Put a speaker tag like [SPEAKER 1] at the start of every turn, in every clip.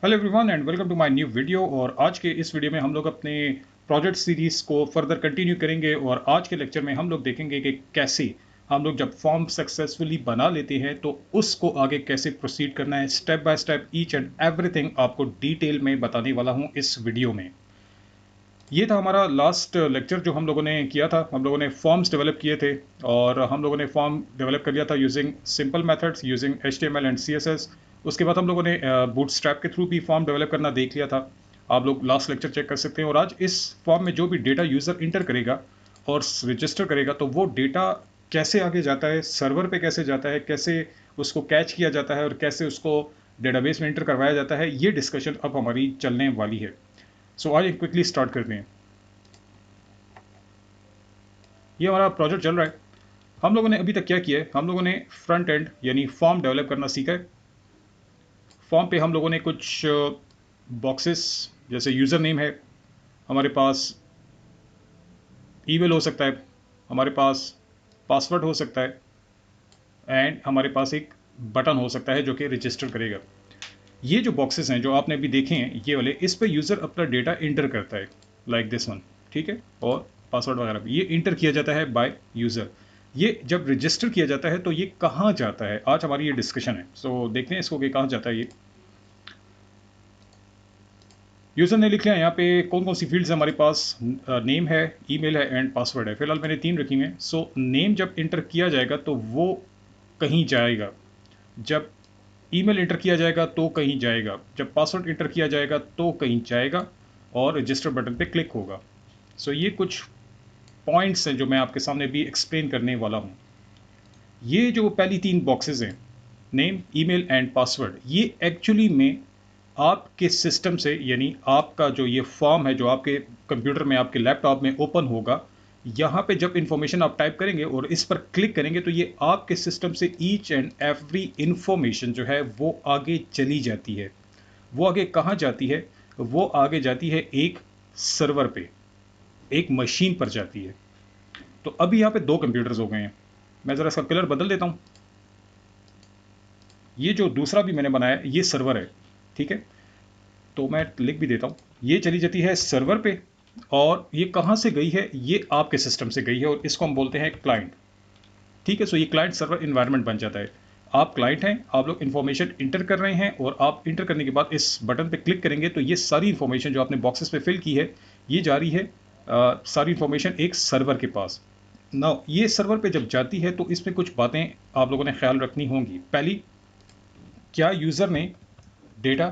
[SPEAKER 1] Hello everyone and welcome to my new video. और आज के इस वीडियो में हम लोग अपने प्रोजेक्ट सीरीज़ को फर्दर कंटिन्यू करेंगे। और आज के लेक्चर में हम लोग देखेंगे कि कैसे हम लोग जब फॉर्म सक्सेसफुली बना लेते हैं तो उसको आगे कैसे प्रोसीड करना है। Step by step each and everything आपको डिटेल में बताने वाला हूँ इस वीडियो में। ये था हमारा लास्ट लेक्चर जो हम लोगों ने किया था। हम लोगों ने फॉर्म्स डेवलप किए थे और हम लोगों ने फॉर्म डेवलप कर लिया था using simple methods using HTML and CSS। उसके बाद हम लोगों ने बूटस्ट्रैप के थ्रू भी फॉर्म डेवलप करना देख लिया था। आप लोग लास्ट लेक्चर चेक कर सकते हैं। और आज इस फॉर्म में जो भी डेटा यूज़र इंटर करेगा और रजिस्टर करेगा तो वो डेटा कैसे आगे जाता है, सर्वर पे कैसे जाता है, कैसे उसको कैच किया जाता है और कैसे उसको डेटाबेस में इंटर करवाया जाता है, ये डिस्कशन अब हमारी चलने वाली है। सो आज क्विकली स्टार्ट करते हैं। ये हमारा प्रोजेक्ट चल रहा है। हम लोगों ने अभी तक क्या किया है, हम लोगों ने फ्रंट एंड यानी फॉर्म डेवलप करना सीखा है। फॉर्म पे हम लोगों ने कुछ बॉक्सेस जैसे यूज़र नेम है, हमारे पास ईमेल हो सकता है, हमारे पास पासवर्ड हो सकता है एंड हमारे पास एक बटन हो सकता है जो कि रजिस्टर करेगा। ये जो बॉक्सेस हैं जो आपने अभी देखे हैं ये वाले, इस पर यूज़र अपना डेटा इंटर करता है लाइक दिस वन, ठीक है। और पासवर्ड वगैरह भी ये इंटर किया जाता है बाय यूज़र। ये जब रजिस्टर किया जाता है तो ये कहाँ जाता है, आज हमारी ये डिस्कशन है। सो देखते हैं इसको कि कहाँ जाता है ये। यूज़र ने लिख लिया यहाँ पे कौन कौन सी फील्ड्स है हमारे पास। नेम है, ईमेल है एंड पासवर्ड है। फिलहाल मैंने 3 रखी हुई हैं। सो नेम जब इंटर किया जाएगा तो वो कहीं जाएगा, जब ईमेल इंटर किया जाएगा तो कहीं जाएगा, जब पासवर्ड इंटर किया जाएगा तो कहीं जाएगा और रजिस्टर बटन पे क्लिक होगा। सो ये कुछ पॉइंट्स हैं जो मैं आपके सामने भी एक्सप्लेन करने वाला हूँ। ये जो पहली 3 बॉक्सेस हैं, नेम, ईमेल एंड पासवर्ड, ये एक्चुअली में आपके सिस्टम से यानी आपका जो ये फॉर्म है जो आपके कंप्यूटर में आपके लैपटॉप में ओपन होगा, यहाँ पे जब इंफॉर्मेशन आप टाइप करेंगे और इस पर क्लिक करेंगे तो ये आपके सिस्टम से ईच एंड एवरी इंफॉर्मेशन जो है वो आगे चली जाती है। वो आगे कहाँ जाती है? वो आगे जाती है एक सर्वर पे, एक मशीन पर जाती है। तो अभी यहाँ पे 2 कंप्यूटर्स हो गए हैं। मैं ज़रा इसका कलर बदल देता हूँ। ये जो दूसरा भी मैंने बनाया ये सर्वर है, ठीक है। तो मैं लिख भी देता हूँ, ये चली जाती है सर्वर पे। और ये कहाँ से गई है? ये आपके सिस्टम से गई है और इसको हम बोलते हैं क्लाइंट, ठीक है। सो ये क्लाइंट सर्वर इन्वायरमेंट बन जाता है। आप क्लाइंट हैं, आप लोग इन्फॉर्मेशन इंटर कर रहे हैं और आप इंटर करने के बाद इस बटन पे क्लिक करेंगे तो ये सारी इन्फॉर्मेशन जो आपने बॉक्सेस पे फिल की है ये जा रही है सारी इन्फॉर्मेशन एक सर्वर के पास। ना ये सर्वर पे जब जाती है तो इसमें कुछ बातें आप लोगों ने ख्याल रखनी होंगी। पहली, क्या यूज़र ने डेटा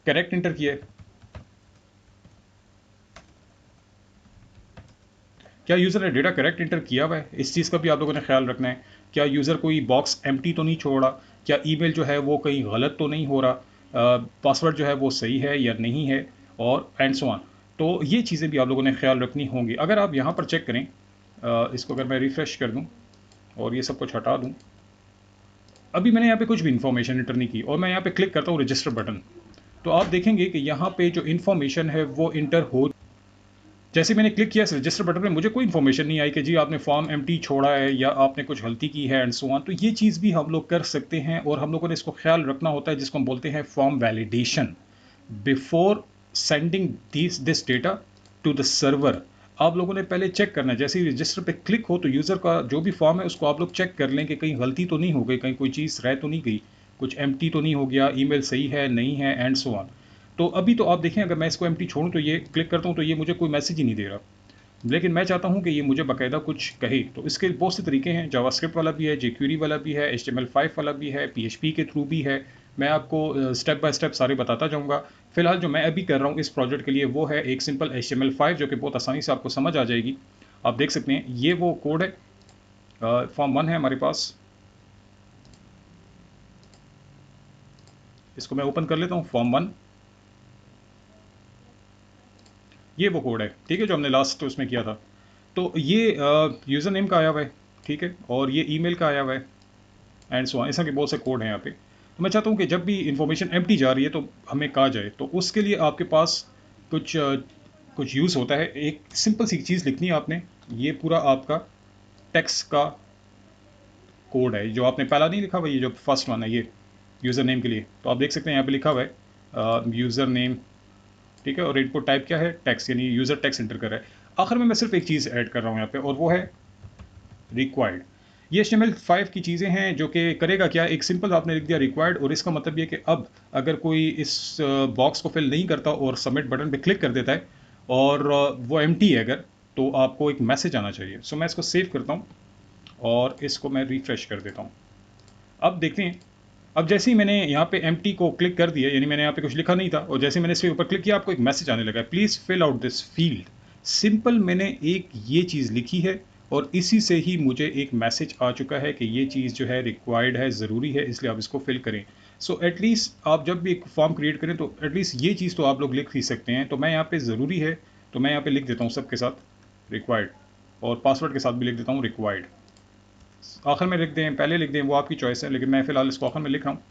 [SPEAKER 1] करेक्ट इंटर किया है? क्या यूज़र ने डेटा करेक्ट इंटर किया हुआ है? इस चीज़ का भी आप लोगों ने ख्याल रखना है। क्या यूज़र कोई बॉक्स एम्प्टी तो नहीं छोड़ रहा? क्या ईमेल जो है वो कहीं गलत तो नहीं हो रहा? पासवर्ड जो है वो सही है या नहीं है? और एंड सो ऑन। तो ये चीज़ें भी आप लोगों ने ख्याल रखनी होंगी। अगर आप यहाँ पर चेक करें, इसको अगर मैं रिफ़्रेश कर दूँ और ये सब कुछ हटा दूँ, अभी मैंने यहाँ पे कुछ भी इन्फॉर्मेशन इंटर नहीं की और मैं यहाँ पे क्लिक करता हूँ रजिस्टर बटन, तो आप देखेंगे कि यहाँ पे जो इन्फॉर्मेशन है वो इंटर हो। जैसे मैंने क्लिक किया इस रजिस्टर बटन पे मुझे कोई इन्फॉर्मेशन नहीं आई कि जी आपने फॉर्म एम्प्टी छोड़ा है या आपने कुछ गलती की है एंड सो ऑन। तो ये चीज़ भी हम लोग कर सकते हैं और हम लोगों ने इसको ख्याल रखना होता है जिसको हम बोलते हैं form validation before sending this data to the server. आप लोगों ने पहले चेक करना है, जैसे ही रजिस्टर पे क्लिक हो तो यूज़र का जो भी फॉर्म है उसको आप लोग चेक कर लें कि कहीं गलती तो नहीं हो गई, कहीं कोई चीज़ रह तो नहीं गई, कुछ एम्प्टी तो नहीं हो गया, ईमेल सही है नहीं है एंड सो ऑन। तो अभी तो आप देखें, अगर मैं इसको एम्प्टी छोड़ूं तो ये क्लिक करता हूं तो ये मुझे कोई मैसेज ही नहीं दे रहा। लेकिन मैं चाहता हूं कि ये मुझे बाकायदा कुछ कहे। तो इसके बहुत से तरीके हैं, जावास्क्रिप्ट वाला भी है, jQuery वाला भी है, HTML5 वाला भी है, PHP के थ्रू भी है। मैं आपको स्टेप बाय स्टेप सारे बताता जाऊंगा। फिलहाल जो मैं अभी कर रहा हूँ इस प्रोजेक्ट के लिए वो है एक सिंपल HTML5 जो कि बहुत आसानी से आपको समझ आ जाएगी। आप देख सकते हैं ये वो कोड है। फॉर्म 1 है हमारे पास, इसको मैं ओपन कर लेता हूँ। फॉर्म 1, ये वो कोड है, ठीक है, जो हमने लास्ट उसमें किया था। तो ये यूज़र नेम का आया हुआ है, ठीक है, और ये ईमेल का आया हुआ है एंड सो ऑन। इस तरह के बहुत से कोड हैं यहाँ पे। तो मैं चाहता हूँ कि जब भी इंफॉर्मेशन एम्प्टी जा रही है तो हमें कहा जाए, तो उसके लिए आपके पास कुछ कुछ यूज़ होता है। एक सिंपल सी चीज़ लिखनी है आपने। ये पूरा आपका टेक्स्ट का कोड है जो आपने पहला नहीं लिखा हुआ, ये जो फर्स्ट वन है ये यूज़र नेम के लिए। तो आप देख सकते हैं यहाँ पे लिखा हुआ है यूज़र नेम, ठीक है, और इनपुट टाइप क्या है, टेक्स्ट, यानी यूज़र टेक्स्ट एंटर कर रहा है। आखिर में मैं सिर्फ एक चीज़ ऐड कर रहा हूँ यहाँ पे, और वो है रिक्वायर्ड। ये HTML5 की चीज़ें हैं जो कि करेगा क्या, एक सिंपल आपने लिख दिया रिक्वायर्ड, और इसका मतलब ये कि अब अगर कोई इस बॉक्स को फिल नहीं करता और सबमिट बटन पे क्लिक कर देता है और वो एम्प्टी है अगर, तो आपको एक मैसेज आना चाहिए। सो मैं इसको सेव करता हूँ और इसको मैं रिफ्रेश कर देता हूँ। अब देखते हैं, अब जैसे ही मैंने यहाँ पे एम्प्टी को क्लिक कर दिया, यानी मैंने यहाँ पे कुछ लिखा नहीं था, और जैसे ही मैंने इसके ऊपर क्लिक किया आपको एक मैसेज आने लगा है, please fill out this field. Simple मैंने एक ये चीज़ लिखी है और इसी से ही मुझे एक मैसेज आ चुका है कि ये चीज़ जो है रिक्वायर्ड है, ज़रूरी है, इसलिए आप इसको फिल करें। सो एटलीस्ट आप जब भी एक फॉर्म क्रिएट करें तो एटलीस्ट ये चीज़ तो आप लोग लिख ही सकते हैं। तो मैं यहाँ पे ज़रूरी है, तो मैं यहाँ पे लिख देता हूँ सबके साथ रिक्वायर्ड, और पासवर्ड के साथ भी लिख देता हूँ रिक्वायर्ड। आखिर में लिख दें, पहले लिख दें, वो आपकी चॉइस है, लेकिन मैं फ़िलहाल इसको आखिर में लिख रहा हूँ।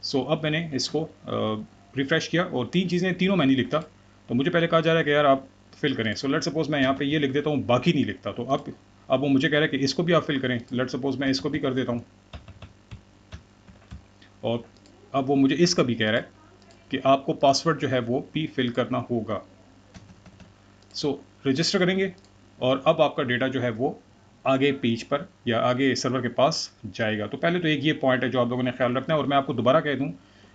[SPEAKER 1] सो अब मैंने इसको रिफ़्रेश किया और तीन चीज़ें तीनों मैं नहीं लिखता, तो मुझे पहले कहा जा रहा है कि यार आप फिल करें। सो लेट सपोज़ मैं यहाँ पे ये लिख देता हूँ, बाकी नहीं लिखता, तो अब वो मुझे कह रहा है कि इसको भी आप फिल करें। लेट सपोज़ मैं इसको भी कर देता हूँ, और अब वो मुझे इसका भी कह रहा है कि आपको पासवर्ड जो है वो भी फिल करना होगा। सो रजिस्टर करेंगे और अब आपका डेटा जो है वो आगे पेज पर या आगे सर्वर के पास जाएगा। तो पहले तो एक ये पॉइंट है जो आप लोगों ने ख्याल रखना है, और मैं आपको दोबारा कह दूं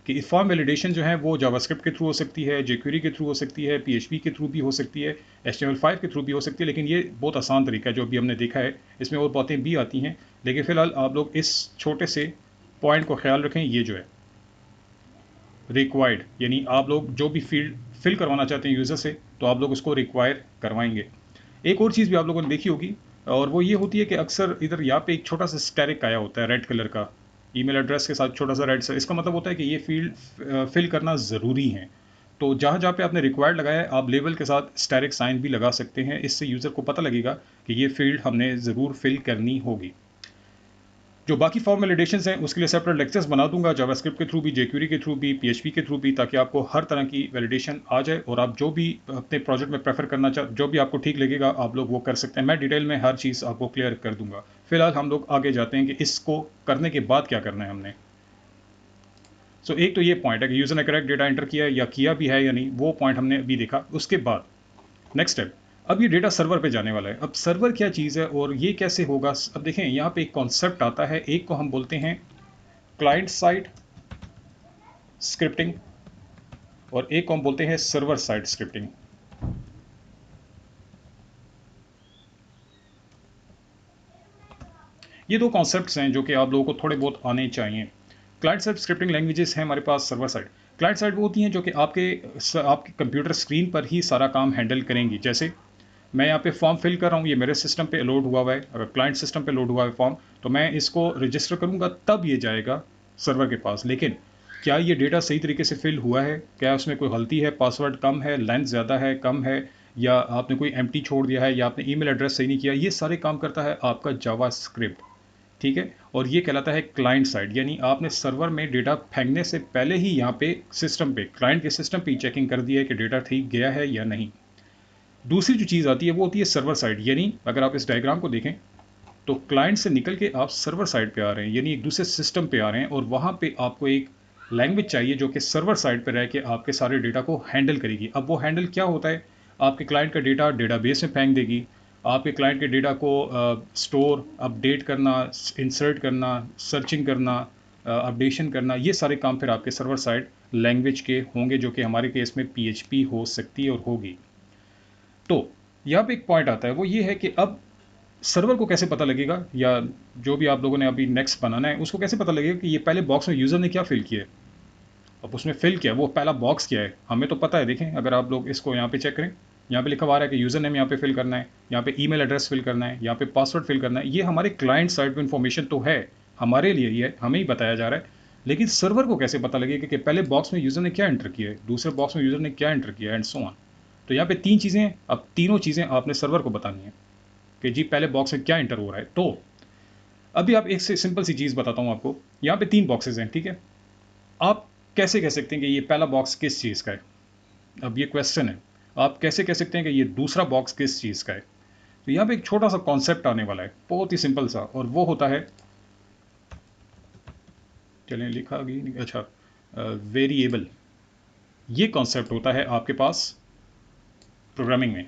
[SPEAKER 1] कि फॉर्म वैलिडेशन जो है वो जावास्क्रिप्ट के थ्रू हो सकती है, jQuery के थ्रू हो सकती है, PHP के थ्रू भी हो सकती है, HTML5 के थ्रू भी हो सकती है, लेकिन ये बहुत आसान तरीका है जो अभी हमने देखा है। इसमें और बातें भी आती हैं, लेकिन फ़िलहाल आप लोग इस छोटे से पॉइंट को ख्याल रखें, ये जो है रिक्वायर्ड, यानी आप लोग जो भी फील्ड फिल करवाना चाहते हैं यूज़र से, तो आप लोग उसको रिक्वायर करवाएंगे। एक और चीज़ भी आप लोगों ने देखी होगी, और वो ये होती है कि अक्सर इधर यहाँ पे एक छोटा सा स्टैरिक आया होता है रेड कलर का, ईमेल एड्रेस के साथ छोटा सा रेड सा, इसका मतलब होता है कि ये फील्ड फिल करना ज़रूरी है। तो जहाँ जहाँ पे आपने रिक्वायर्ड लगाया है, आप लेबल के साथ स्टैरिक साइन भी लगा सकते हैं, इससे यूज़र को पता लगेगा कि ये फील्ड हमने ज़रूर फिल करनी होगी। जो बाकी फॉर्म वैलिडेशंस हैं उसके लिए सेपरेट लेक्चर्स बना दूंगा, जावास्क्रिप्ट के थ्रू भी, jQuery के थ्रू भी, PHP के थ्रू भी, ताकि आपको हर तरह की वैलिडेशन आ जाए और आप जो भी अपने प्रोजेक्ट में प्रेफर करना जो भी आपको ठीक लगेगा आप लोग वो कर सकते हैं। मैं डिटेल में हर चीज़ आपको क्लियर कर दूंगा। फिलहाल हम लोग आगे जाते हैं कि इसको करने के बाद क्या करना है हमने। सो एक तो ये पॉइंट है कि यूज़र ने करेक्ट डेटा एंटर किया या किया भी है या नहीं, वो पॉइंट हमने अभी देखा। उसके बाद नेक्स्ट स्टेप, अब ये डेटा सर्वर पे जाने वाला है। अब सर्वर क्या चीज़ है और ये कैसे होगा, अब देखें यहाँ पे एक कॉन्सेप्ट आता है, एक को हम बोलते हैं क्लाइंट साइड स्क्रिप्टिंग और एक को हम बोलते हैं सर्वर साइड स्क्रिप्टिंग। ये दो कॉन्सेप्ट्स हैं जो कि आप लोगों को थोड़े बहुत आने चाहिए। क्लाइंट साइड स्क्रिप्टिंग लैंग्वेजेस हैं हमारे पास, सर्वर साइड। क्लाइंट साइड वो होती हैं जो कि आपके कंप्यूटर स्क्रीन पर ही सारा काम हैंडल करेंगी। जैसे मैं यहाँ पे फॉर्म फिल कर रहा हूँ, ये मेरे सिस्टम पे लोड हुआ हुआ है, अगर क्लाइंट सिस्टम पे लोड हुआ है फॉर्म, तो मैं इसको रजिस्टर करूँगा तब ये जाएगा सर्वर के पास। लेकिन क्या ये डेटा सही तरीके से फिल हुआ है, क्या उसमें कोई गलती है, पासवर्ड कम है, लेंथ ज़्यादा है, कम है, या आपने कोई एम्प्टी छोड़ दिया है, या आपने ईमेल एड्रेस सही नहीं किया, ये सारे काम करता है आपका जावास्क्रिप्ट। ठीक है, और ये कहलाता है क्लाइंट साइड, यानी आपने सर्वर में डेटा फेंकने से पहले ही यहाँ पे सिस्टम पे, क्लाइंट के सिस्टम पे चेकिंग कर दिया है कि डेटा ठीक गया है या नहीं। दूसरी जो चीज़ आती है वो होती है सर्वर साइड, यानी अगर आप इस डायग्राम को देखें तो क्लाइंट से निकल के आप सर्वर साइड पे आ रहे हैं, यानी एक दूसरे सिस्टम पे आ रहे हैं, और वहाँ पे आपको एक लैंग्वेज चाहिए जो कि सर्वर साइड पे रह के आपके सारे डेटा को हैंडल करेगी। अब वो हैंडल क्या होता है, आपके क्लाइंट का डेटा डेटाबेस में फेंक देगी, आपके क्लाइंट के डेटा को स्टोर अपडेट करना, इंसर्ट करना, सर्चिंग करना, अपडेशन करना, ये सारे काम फिर आपके सर्वर साइड लैंग्वेज के होंगे, जो कि हमारे केस में PHP हो सकती है और होगी। तो यहाँ पे एक पॉइंट आता है, वो ये है कि अब सर्वर को कैसे पता लगेगा, या जो भी आप लोगों ने अभी नेक्स्ट बनाना है उसको कैसे पता लगेगा कि ये पहले बॉक्स में यूज़र ने क्या फिल किया है। अब उसमें फिल किया, वो पहला बॉक्स क्या है, हमें तो पता है। देखें अगर आप लोग इसको यहाँ पे चेक करें, यहाँ पे लिखा हुआ है कि यूज़र नेम यहाँ पे फिल करना है, यहाँ पे ईमेल एड्रेस फिल करना है, यहाँ पे पासवर्ड फिल करना है। ये हमारे क्लाइंट साइड पर इन्फॉर्मेशन तो है, हमारे लिए ही है, हमें ही बताया जा रहा है। लेकिन सर्वर को कैसे पता लगेगा कि पहले बॉक्स में यूज़र ने क्या एंटर किया है, दूसरे बॉक्स में यूज़र ने क्या एंटर किया है, एंड सो ऑन। तो यहाँ पे तीन चीज़ें, अब तीनों चीज़ें आपने सर्वर को बतानी है कि जी पहले बॉक्स में क्या एंटर हो रहा है। तो अभी आप एक से सिंपल सी चीज़ बताता हूँ आपको, यहाँ पे तीन बॉक्सेज हैं, ठीक है। आप कैसे कह सकते हैं कि ये पहला बॉक्स किस चीज़ का है, अब ये क्वेश्चन है। आप कैसे कह सकते हैं कि ये दूसरा बॉक्स किस चीज़ का है। तो यहाँ पे एक छोटा सा कॉन्सेप्ट आने वाला है, बहुत ही सिंपल सा, और वो होता है, चलें लिखा भी नहीं, अच्छा, वेरिएबल। ये कॉन्सेप्ट होता है आपके पास प्रोग्रामिंग में।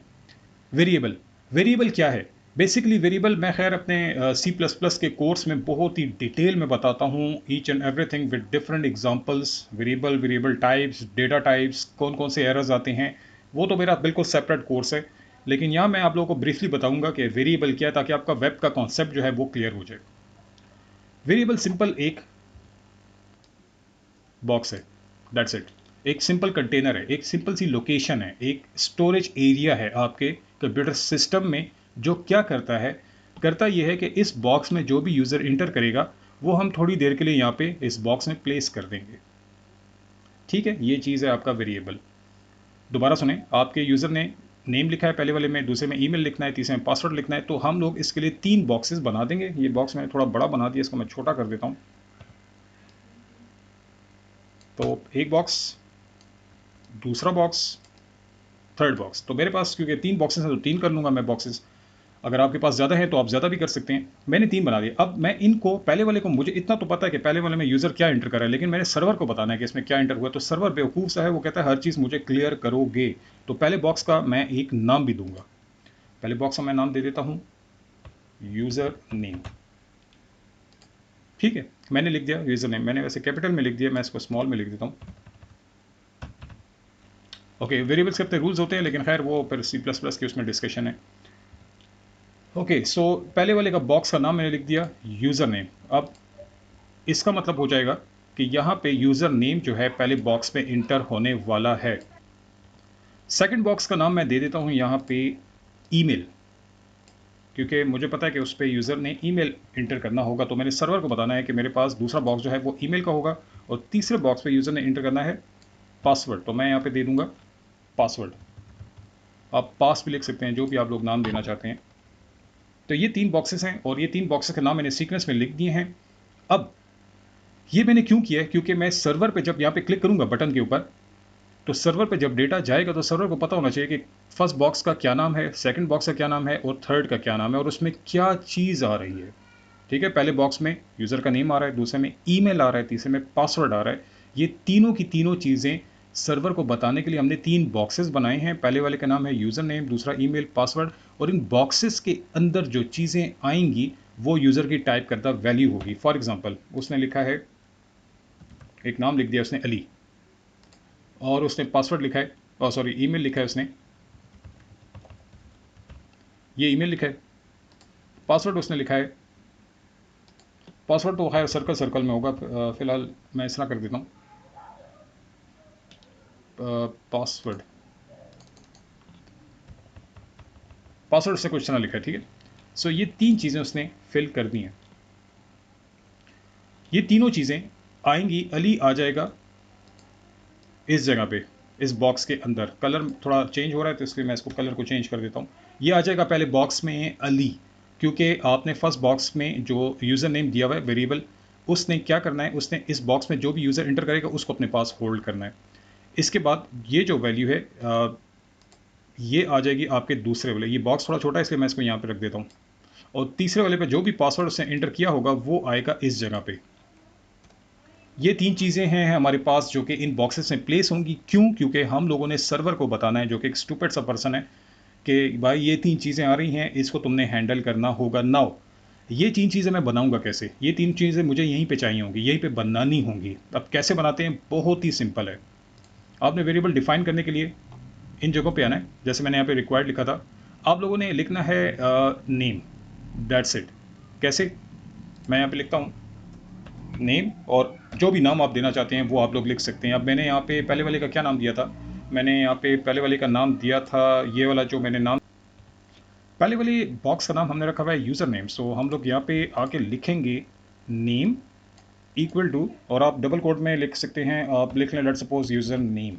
[SPEAKER 1] वेरिएबल, वेरिएबल क्या है? बेसिकली वेरिएबल मैं खैर अपने सी प्लस प्लस के कोर्स में बहुत ही डिटेल में बताता हूँ, each and everything with different examples. Variable, variable types, data types, कौन कौन से एरर्स आते हैं, वो तो मेरा बिल्कुल सेपरेट कोर्स है। लेकिन यहाँ मैं आप लोगों को ब्रीफली बताऊंगा कि वेरिएबल क्या है, ताकि आपका वेब का कॉन्सेप्ट जो है वो क्लियर हो जाए। वेरिएबल सिंपल एक बॉक्स है, दैट्स इट। एक सिंपल कंटेनर है, एक सिंपल सी लोकेशन है, एक स्टोरेज एरिया है आपके कंप्यूटर सिस्टम में। जो क्या करता है, करता यह है कि इस बॉक्स में जो भी यूज़र इंटर करेगा वो हम थोड़ी देर के लिए यहाँ पे इस बॉक्स में प्लेस कर देंगे। ठीक है, ये चीज़ है आपका वेरिएबल। दोबारा सुने, आपके यूज़र ने नेम लिखा है पहले वाले में, दूसरे में ईमेल लिखना है, तीसरे में पासवर्ड लिखना है, तो हम लोग इसके लिए 3 बॉक्सेस बना देंगे। ये बॉक्स मैंने थोड़ा बड़ा बना दिया, इसको मैं छोटा कर देता हूँ। तो एक बॉक्स, दूसरा बॉक्स, थर्ड बॉक्स। तो मेरे पास क्योंकि 3 बॉक्सेस हैं तो 3 कर लूँगा मैं बॉक्सेस। अगर आपके पास ज़्यादा है तो आप ज़्यादा भी कर सकते हैं। मैंने 3 बना दिए। अब मैं इनको, पहले वाले को मुझे इतना तो पता है कि पहले वाले में यूज़र क्या एंटर कर रहा है, लेकिन मैंने सर्वर को बताना है कि इसमें क्या एंटर हुआ है। तो सर्वर बेवकूफ़ सा है, वो कहता है हर चीज़ मुझे क्लियर करोगे। तो पहले बॉक्स का मैं एक नाम भी दूंगा। पहले बॉक्स का मैं नाम दे देता हूँ यूज़र नेम। ठीक है, मैंने लिख दिया यूज़र नेम। मैंने वैसे कैपिटल में लिख दिया, मैं इसको स्मॉल में लिख देता हूँ। ओके, वेरिएबल्स के अपने रूल्स होते हैं, लेकिन खैर वो फिर सी प्लस प्लस की उसमें डिस्कशन है। ओके, सो पहले वाले का बॉक्स का नाम मैंने लिख दिया यूज़र नेम। अब इसका मतलब हो जाएगा कि यहाँ पे यूज़र नेम जो है पहले बॉक्स में इंटर होने वाला है। सेकंड बॉक्स का नाम मैं दे देता हूँ यहाँ पे ईमेल, क्योंकि मुझे पता है कि उस पर यूज़र ने ईमेल इंटर करना होगा। तो मैंने सर्वर को बताना है कि मेरे पास दूसरा बॉक्स जो है वो ईमेल का होगा, और तीसरे बॉक्स पे यूज़र ने इंटर करना है पासवर्ड। तो मैं यहाँ पे दे दूंगा पासवर्ड। आप पास भी लिख सकते हैं, जो भी आप लोग नाम देना चाहते हैं। तो ये 3 बॉक्सेस हैं, और ये 3 बॉक्सेस के नाम मैंने सीक्वेंस में लिख दिए हैं। अब ये मैंने क्यों किया है, क्योंकि मैं सर्वर पे जब यहाँ पे क्लिक करूंगा बटन के ऊपर, तो सर्वर पे जब डेटा जाएगा तो सर्वर को पता होना चाहिए कि फर्स्ट बॉक्स का क्या नाम है, सेकंड बॉक्स का क्या नाम है, और थर्ड का क्या नाम है, और उसमें क्या चीज़ आ रही है। ठीक है, पहले बॉक्स में यूज़र का नेम आ रहा है, दूसरे में ईमेल आ रहा है, तीसरे में पासवर्ड आ रहा है। ये तीनों की तीनों चीज़ें सर्वर को बताने के लिए हमने 3 बॉक्सेस बनाए हैं। पहले वाले का नाम है यूज़र नेम, दूसरा ईमेल, पासवर्ड, और इन बॉक्सेस के अंदर जो चीज़ें आएंगी वो यूज़र की टाइप करता वैल्यू होगी। फॉर एग्जाम्पल, उसने लिखा है, एक नाम लिख दिया उसने अली, और उसने पासवर्ड लिखा है, और सॉरी ईमेल लिखा है उसने, ये ईमेल लिखा है। पासवर्ड उसने लिखा है, पासवर्ड तो खैर सर्कल सर्कल में होगा, फिलहाल मैं इस तरह कर देता हूँ, पासवर्ड, पासवर्ड से कुछ ना लिखा है। ठीक है, सो ये 3 चीज़ें उसने फिल कर दी हैं। ये तीनों चीज़ें आएंगी, अली आ जाएगा इस जगह पे, इस बॉक्स के अंदर। कलर थोड़ा चेंज हो रहा है तो इसलिए मैं इसको कलर को चेंज कर देता हूँ। ये आ जाएगा पहले बॉक्स में अली, क्योंकि आपने फर्स्ट बॉक्स में जो यूज़र नेम दिया हुआ है वेरिएबल, उसने क्या करना है, उसने इस बॉक्स में जो भी यूज़र इंटर करेगा उसको अपने पास होल्ड करना है। इसके बाद ये जो वैल्यू है ये आ जाएगी आपके दूसरे वाले। ये बॉक्स थोड़ा छोटा है इसलिए मैं इसको यहाँ पे रख देता हूँ। और तीसरे वाले पे जो भी पासवर्ड उसने इंटर किया होगा वो आएगा इस जगह पे। ये 3 चीज़ें हैं हमारे पास जो कि इन बॉक्सेस में प्लेस होंगी। क्यों? क्योंकि हम लोगों ने सर्वर को बताना है, जो कि एक स्टूपिड सा पर्सन है, कि भाई ये 3 चीज़ें आ रही हैं, इसको तुमने हैंडल करना होगा। नाउ ये 3 चीज़ें मैं बनाऊंगा कैसे? ये 3 चीज़ें मुझे यहीं पे चाहिए होंगी, यहीं पे बनानी होंगी। अब कैसे बनाते हैं? बहुत ही सिंपल है। आपने वेरिएबल डिफाइन करने के लिए इन जगहों पे आना है। जैसे मैंने यहाँ पे रिक्वायर्ड लिखा था, आप लोगों ने लिखना है नेम, दैट्स इट। कैसे? मैं यहाँ पे लिखता हूँ नेम, और जो भी नाम आप देना चाहते हैं वो आप लोग लिख सकते हैं। अब मैंने यहाँ पे पहले वाले का क्या नाम दिया था? मैंने यहाँ पे पहले वाले का नाम दिया था, ये वाला जो मैंने नाम, पहले वाले बॉक्स का नाम हमने रखा हुआ है यूज़र नेम। सो हम लोग यहाँ पे आके लिखेंगे नेम इक्वल टू, और आप डबल कोट में लिख सकते हैं, आप लिख लें लेट सपोज यूज़र नेम।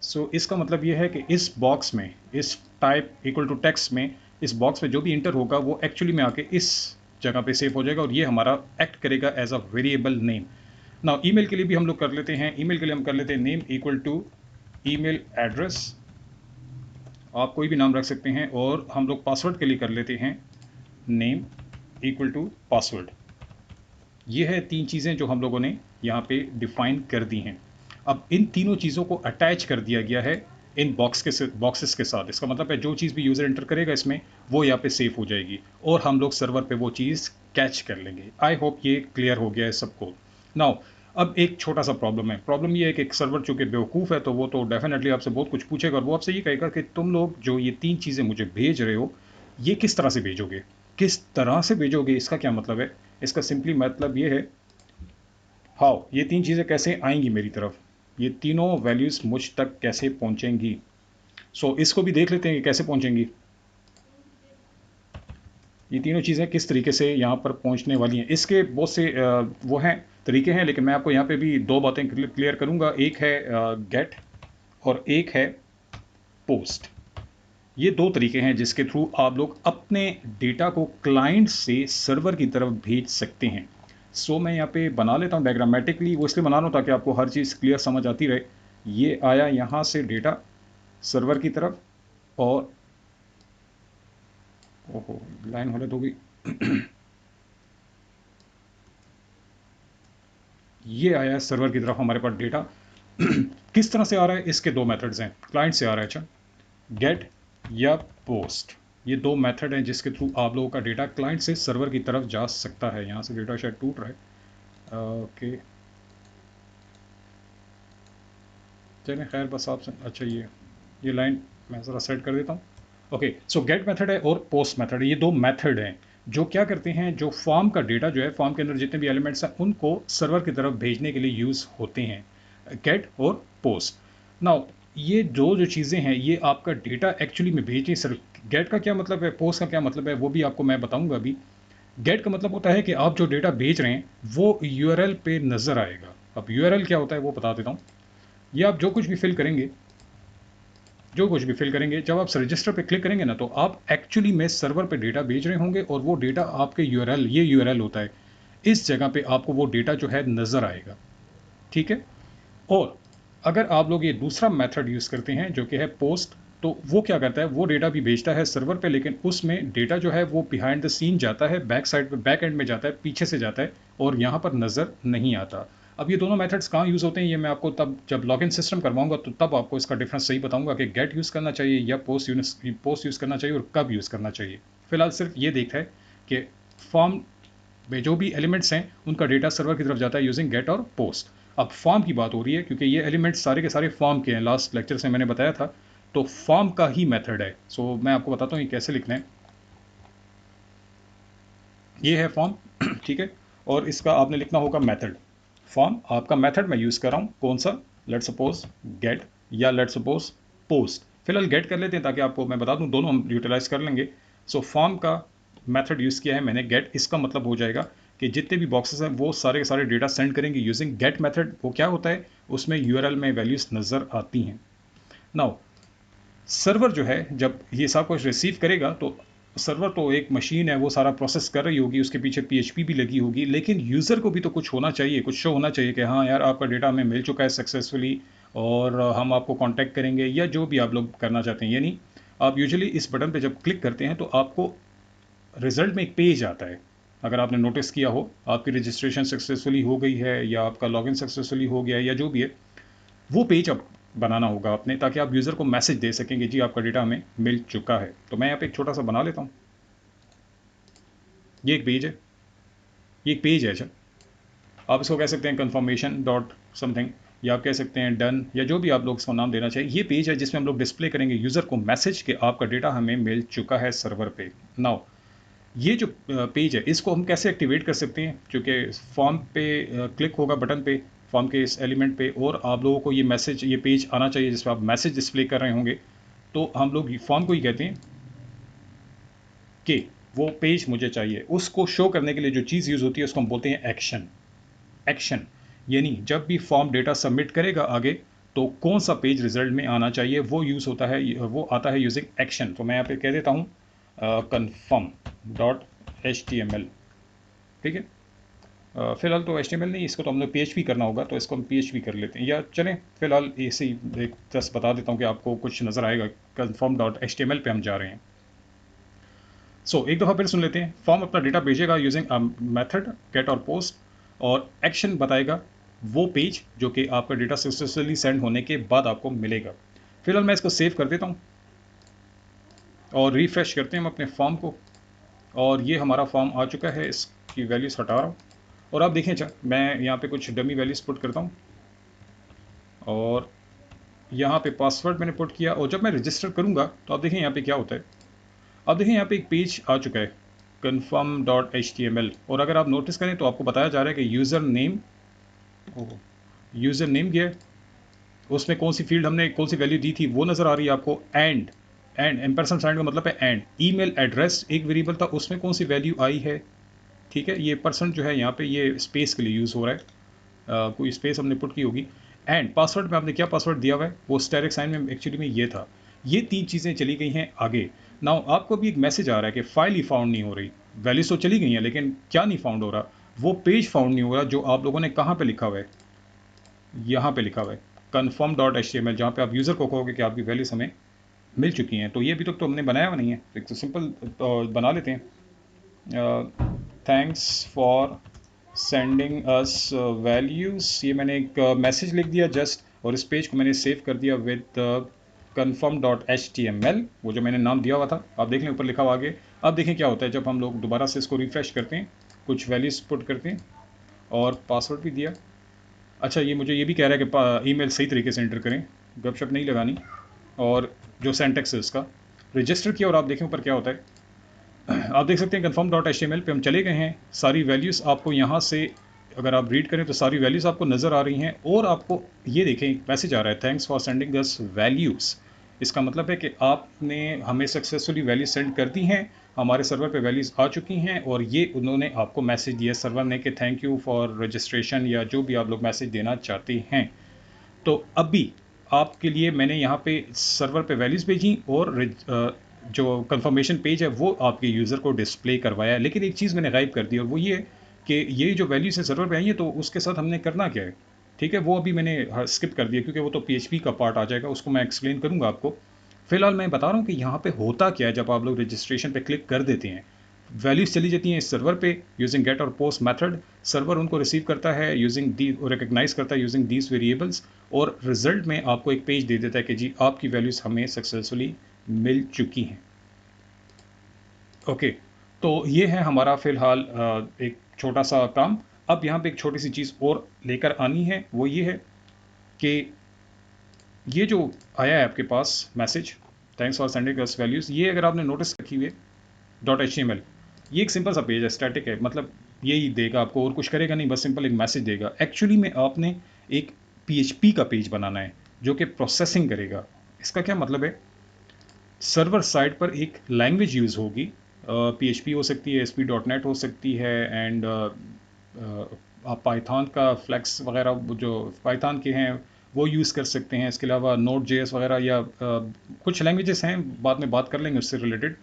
[SPEAKER 1] सो इसका मतलब ये है कि इस बॉक्स में, इस टाइप इक्वल टू टेक्स्ट में, इस बॉक्स में जो भी इंटर होगा वो एक्चुअली में आके इस जगह पे सेव हो जाएगा, और ये हमारा एक्ट करेगा as a variable name. Now email के लिए भी हम लोग कर लेते हैं। ईमेल के लिए हम कर लेते हैं name equal to email address, आप कोई भी नाम रख सकते हैं। और हम लोग पासवर्ड के लिए कर लेते हैं नेम इक्वल टू पासवर्ड। ये है 3 चीज़ें जो हम लोगों ने यहाँ पे डिफाइन कर दी हैं। अब इन तीनों चीज़ों को अटैच कर दिया गया है इन बॉक्सेस के साथ। इसका मतलब है जो चीज़ भी यूज़र एंटर करेगा इसमें, वो यहाँ पे सेव हो जाएगी और हम लोग सर्वर पे वो चीज़ कैच कर लेंगे। आई होप ये क्लियर हो गया है सबको। नाउ अब एक छोटा सा प्रॉब्लम है। प्रॉब्लम ये है कि एक सर्वर चूंकि बेवकूफ़ है तो वो तो डेफिनेटली आपसे बहुत कुछ पूछेगा और वो आपसे ये कहेगा कि तुम लोग जो ये 3 चीज़ें मुझे भेज रहे हो, ये किस तरह से भेजोगे? किस तरह से भेजोगे इसका क्या मतलब है? इसका सिंपली मतलब ये है, हाउ, ये 3 चीज़ें कैसे आएँगी मेरी तरफ? ये तीनों वैल्यूज़ मुझ तक कैसे पहुँचेंगी? सो इसको भी देख लेते हैं कि कैसे पहुँचेंगी। ये तीनों चीज़ें किस तरीके से यहाँ पर पहुँचने वाली हैं। इसके बहुत से वो हैं, तरीके हैं, लेकिन मैं आपको यहाँ पे भी 2 बातें क्लियर करूँगा। एक है गेट और एक है पोस्ट। ये 2 तरीके हैं जिसके थ्रू आप लोग अपने डेटा को क्लाइंट से सर्वर की तरफ भेज सकते हैं। सो मैं यहाँ पे बना लेता हूँ डायग्रामेटिकली, वो इसलिए बना रहा हूँ ताकि आपको हर चीज़ क्लियर समझ आती रहे। ये आया यहाँ से डेटा सर्वर की तरफ और ओहो लाइन गलत हो गई। ये आया है सर्वर की तरफ हमारे पास डेटा। किस तरह से आ रहा है? इसके 2 मेथड्स हैं। क्लाइंट से आ रहा है, अच्छा, गेट या पोस्ट। ये 2 मेथड हैं जिसके थ्रू आप लोगों का डेटा क्लाइंट से सर्वर की तरफ जा सकता है। यहाँ से डेटा शायद टूट रहा है। ओके, चलें खैर, बस आप अच्छा ये लाइन मैं ज़रा सेट कर देता हूँ। ओके, सो गेट मेथड है और पोस्ट मेथड है। ये 2 मेथड हैं जो क्या करते हैं, जो फॉर्म का डेटा जो है, फॉर्म के अंदर जितने भी एलिमेंट्स हैं उनको सर्वर की तरफ भेजने के लिए यूज़ होते हैं, गेट और पोस्ट। नाउ ये जो चीज़ें हैं ये आपका डेटा एक्चुअली में भेजनी। सर गेट का क्या मतलब है, पोस्ट का क्या मतलब है, वो भी आपको मैं बताऊंगा अभी। गेट का मतलब होता है कि आप जो डेटा भेज रहे हैं वो यूआरएल पे नज़र आएगा। अब यूआरएल क्या होता है वो बता देता हूँ। ये आप जो कुछ भी फिल करेंगे, जब आप रजिस्टर पे क्लिक करेंगे ना, तो आप एक्चुअली में सर्वर पे डेटा भेज रहे होंगे और वो डेटा आपके यूआरएल, ये यूआरएल होता है, इस जगह पे आपको वो डेटा जो है नज़र आएगा। ठीक है। और अगर आप लोग ये दूसरा मेथड यूज़ करते हैं जो कि है पोस्ट, तो वो क्या करता है, वो डेटा भी भेजता है सर्वर पे, लेकिन उसमें डेटा जो है वो बिहाइंड द सीन जाता है, बैक साइड पे, बैक एंड में जाता है, पीछे से जाता है और यहाँ पर नज़र नहीं आता। अब ये दोनों मेथड्स कहाँ यूज़ होते हैं ये मैं आपको तब जब लॉगिन सिस्टम करवाऊंगा तो तब आपको इसका डिफरेंस सही बताऊंगा कि गेट यूज़ करना चाहिए या पोस्ट यूज़ करना चाहिए और कब यूज़ करना चाहिए। फिलहाल सिर्फ ये देखता है कि फॉर्म में जो भी एलिमेंट्स हैं उनका डेटा सर्वर की तरफ जाता है यूजिंग गेट और पोस्ट। अब फॉर्म की बात हो रही है क्योंकि ये एलिमेंट्स सारे के सारे फॉर्म के हैं, लास्ट लेक्चर से मैंने बताया था, तो फॉर्म का ही मेथड है। सो मैं आपको बताता हूँ ये कैसे लिखना है। ये है फॉर्म ठीक है, और इसका आपने लिखना होगा मेथड। फॉर्म आपका मेथड मैं यूज़ कर रहा हूँ कौन सा, लेट सपोज गेट या लेट सपोज पोस्ट। फिलहाल गेट कर लेते हैं ताकि आपको मैं बता दूँ दोनों हम यूटिलाइज कर लेंगे। सो फॉर्म का मेथड यूज़ किया है मैंने गेट। इसका मतलब हो जाएगा कि जितने भी बॉक्सेस हैं वो सारे के सारे डेटा सेंड करेंगे यूजिंग गेट मेथड। वो क्या होता है, उसमें यूआरएल में वैल्यूज़ नज़र आती हैं। नाउ सर्वर जो है जब ये सब कुछ रिसीव करेगा तो सर्वर तो एक मशीन है, वो सारा प्रोसेस कर रही होगी, उसके पीछे पीएचपी भी लगी होगी, लेकिन यूज़र को भी तो कुछ होना चाहिए, कुछ शो होना चाहिए कि हाँ यार आपका डेटा हमें मिल चुका है सक्सेसफुली और हम आपको कांटेक्ट करेंगे या जो भी आप लोग करना चाहते हैं। यानी आप यूजुअली इस बटन पे जब क्लिक करते हैं तो आपको रिजल्ट में एक पेज आता है। अगर आपने नोटिस किया हो, आपकी रजिस्ट्रेशन सक्सेसफुली हो गई है या आपका लॉगिन सक्सेसफुली हो गया है या जो भी है, वो पेज अब बनाना होगा आपने ताकि आप यूज़र को मैसेज दे सकेंगे जी आपका डेटा हमें मिल चुका है। तो मैं यहाँ पे एक छोटा सा बना लेता हूँ। ये एक पेज है, ये एक पेज है। अच्छा, आप इसको कह सकते हैं कन्फर्मेशन डॉट समथिंग, या आप कह सकते हैं डन, या जो भी आप लोग इसको नाम देना चाहिए। ये पेज है जिसमें हम लोग डिस्प्ले करेंगे यूज़र को मैसेज कि आपका डेटा हमें मिल चुका है सर्वर पे। नाउ ये जो पेज है इसको हम कैसे एक्टिवेट कर सकते हैं, क्योंकि फॉर्म पे क्लिक होगा बटन पे, फॉर्म के इस एलिमेंट पे, और आप लोगों को ये मैसेज, ये पेज आना चाहिए जिसमें आप मैसेज डिस्प्ले कर रहे होंगे। तो हम लोग फॉर्म को ही कहते हैं कि वो पेज मुझे चाहिए। उसको शो करने के लिए जो चीज़ यूज़ होती है उसको हम बोलते हैं एक्शन। एक्शन यानी जब भी फॉर्म डेटा सबमिट करेगा आगे तो कौन सा पेज रिजल्ट में आना चाहिए वो यूज़ होता है, वो आता है यूजिंग एक्शन। तो मैं यहाँ पे कह देता हूँ कन्फर्म डॉट HTML। ठीक है। फिलहाल तो HTML नहीं, इसको तो हमने PHP करना होगा, तो इसको हम PHP कर लेते हैं, या चलें फिलहाल इसी एक जस्ट बता देता हूँ कि आपको कुछ नज़र आएगा। कन्फर्म डॉट HTML पे हम जा रहे हैं। सो एक दफ़ा फिर सुन लेते हैं। फॉर्म अपना डेटा भेजेगा यूजिंग मेथड गेट और पोस्ट, और एक्शन बताएगा वो पेज जो कि आपका डेटा सक्सेसफुली सेंड होने के बाद आपको मिलेगा। फिलहाल मैं इसको सेव कर देता हूँ और रिफ्रेश करते हैं हम अपने फॉर्म को, और ये हमारा फॉर्म आ चुका है। इसकी वैल्यूज़ हटा रहा हूँ और आप देखें, अच्छा मैं यहाँ पे कुछ डमी वैल्यूज़ पुट करता हूँ और यहाँ पे पासवर्ड मैंने पुट किया, और जब मैं रजिस्टर करूँगा तो आप देखें यहाँ पे क्या होता है। आप देखें यहाँ पे एक पेज आ चुका है confirm.html, और अगर आप नोटिस करें तो आपको बताया जा रहा है कि यूज़र नेम क्या है, उसमें कौन सी फील्ड हमने कौन सी वैल्यू दी थी वो नज़र आ रही है आपको। एंड एम्परसेंड साइन का मतलब है एंड। ईमेल एड्रेस एक वेरिएबल था, उसमें कौन सी वैल्यू आई है, ठीक है। ये परसेंट जो है यहाँ पे ये स्पेस के लिए यूज़ हो रहा है, कोई स्पेस हमने पुट की होगी। एंड पासवर्ड में आपने क्या पासवर्ड दिया हुआ है, वो स्टेरिक साइन में एक्चुअली में ये था। ये 3 चीज़ें चली गई हैं आगे। नाउ आपको भी एक मैसेज आ रहा है कि फाइल ही फाउंड नहीं हो रही। वैल्यूज तो चली गई हैं लेकिन क्या नहीं फाउंड हो रहा, वो पेज फाउंड नहीं हो रहा जो आप लोगों ने कहाँ पे लिखा हुआ है, यहाँ पे लिखा हुआ है confirm.html, जहाँ पे आप यूज़र को कहोगे कि आपकी वैल्यूज हमें मिल चुकी हैं। तो ये अभी तक तो हमने बनाया हुआ नहीं है, एक तो सिंपल बना लेते हैं। Thanks for sending us values, ये मैंने एक मैसेज लिख दिया जस्ट, और इस पेज को मैंने सेव कर दिया विद confirm.html, वो जो मैंने नाम दिया हुआ था। आप देख लें ऊपर लिखा हुआ आगे। अब देखें क्या होता है जब हम लोग दोबारा से इसको रिफ्रेश करते हैं, कुछ वैल्यूज पुट करते हैं और पासवर्ड भी दिया। अच्छा, ये मुझे ये भी कह रहा है कि ईमेल सही तरीके से एंटर करें, गपशप नहीं लगानी, और जो सेंटेक्स है उसका रजिस्टर किया, और आप देखें ऊपर क्या होता है। आप देख सकते हैं confirm.html पे हम चले गए हैं। सारी वैल्यूज़ आपको यहाँ से अगर आप रीड करें तो सारी वैल्यूज़ आपको नज़र आ रही हैं, और आपको ये देखें एक मैसेज आ रहा है thanks for sending us values. इसका मतलब है कि आपने हमें सक्सेसफुली वैल्यू सेंड कर दी हैं, हमारे सर्वर पे वैल्यूज़ आ चुकी हैं, और ये उन्होंने आपको मैसेज दिया सर्वर ने कि थैंक यू फॉर रजिस्ट्रेशन, या जो भी आप लोग मैसेज देना चाहते हैं। तो अभी आपके लिए मैंने यहाँ पे सर्वर पे वैल्यूज़ भेजी, और जो कंफर्मेशन पेज है वो आपके यूज़र को डिस्प्ले करवाया है। लेकिन एक चीज़ मैंने गायब कर दी, और वो ये कि ये जो वैल्यूज़ है सर्वर पे आई है, तो उसके साथ हमने करना क्या है, ठीक है। वो अभी मैंने स्किप कर दिया क्योंकि वो तो PHP का पार्ट आ जाएगा, उसको मैं एक्सप्लेन करूँगा आपको। फिलहाल मैं बता रहा हूँ कि यहाँ पे होता क्या है जब आप लोग रजिस्ट्रेशन पे क्लिक कर देते हैं। वैल्यूज चली जाती हैं इस सर्वर पे यूजिंग गेट और पोस्ट मेथड। सर्वर उनको रिसीव करता है यूजिंग दी, रिकग्नाइज करता है यूजिंग दीज वेरिएबल्स, और रिजल्ट में आपको एक पेज दे देता है कि जी आपकी वैल्यूज हमें सक्सेसफुली मिल चुकी हैं। ओके, तो ये है हमारा फिलहाल एक छोटा सा काम। अब यहाँ पे एक छोटी सी चीज़ और लेकर आनी है, वो ये है कि ये जो आया है आपके पास message thanks for sending us values, ये अगर आपने नोटिस रखी हुई है .html, ये एक सिंपल सा पेज है, स्टैटिक है, मतलब यही देगा आपको और कुछ करेगा नहीं, बस सिंपल एक मैसेज देगा। एक्चुअली में आपने एक PHP का पेज बनाना है जो कि प्रोसेसिंग करेगा। इसका क्या मतलब है, सर्वर साइड पर एक लैंग्वेज यूज़ होगी, PHP हो सकती है, ASP.NET हो सकती है, एंड आप पाइथन का फ्लैक्स वगैरह जो पाइथन के हैं वो यूज़ कर सकते हैं। इसके अलावा Node.js वगैरह, या कुछ लैंग्वेजेस हैं, बाद में बात कर लेंगे उससे रिलेटेड।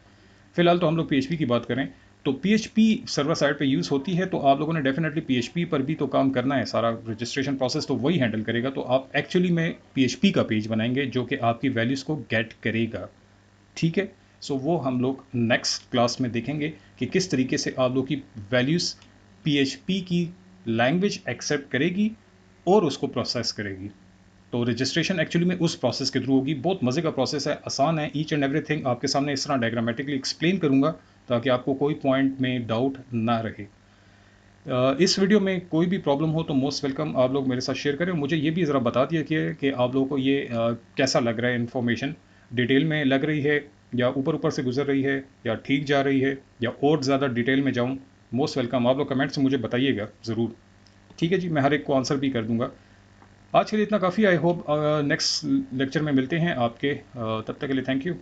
[SPEAKER 1] फिलहाल तो हम लोग PHP की बात करें, तो PHP सर्वर साइड पे यूज़ होती है, तो आप लोगों ने डेफिनेटली PHP पर भी तो काम करना है। सारा रजिस्ट्रेशन प्रोसेस तो वही हैंडल करेगा, तो आप एक्चुअली में PHP का पेज बनाएंगे जो कि आपकी वैल्यूज़ को गेट करेगा, ठीक है। सो वो हम लोग नेक्स्ट क्लास में देखेंगे कि किस तरीके से आप लोग की वैल्यूज़ PHP की लैंग्वेज एक्सेप्ट करेगी और उसको प्रोसेस करेगी। तो रजिस्ट्रेशन एक्चुअली में उस प्रोसेस के थ्रू होगी। बहुत मज़े का प्रोसेस है, आसान है, ईच एंड एवरीथिंग आपके सामने इस तरह डायग्रामेटिकली एक्सप्लेन करूंगा ताकि आपको कोई पॉइंट में डाउट ना रहे। इस वीडियो में कोई भी प्रॉब्लम हो तो मोस्ट वेलकम, आप लोग मेरे साथ शेयर करें। मुझे ये भी ज़रा बता दिया कि आप लोगों को ये कैसा लग रहा है, इन्फॉर्मेशन डिटेल में लग रही है या ऊपर ऊपर से गुजर रही है या ठीक जा रही है या और ज़्यादा डिटेल में जाऊँ। मोस्ट वेलकम, आप लोग कमेंट से मुझे बताइएगा ज़रूर, ठीक है जी। मैं हर एक को आंसर भी कर दूंगा। आज के लिए इतना काफ़ी। आई होप नेक्स्ट लेक्चर में मिलते हैं आपके, तब तक के लिए थैंक यू।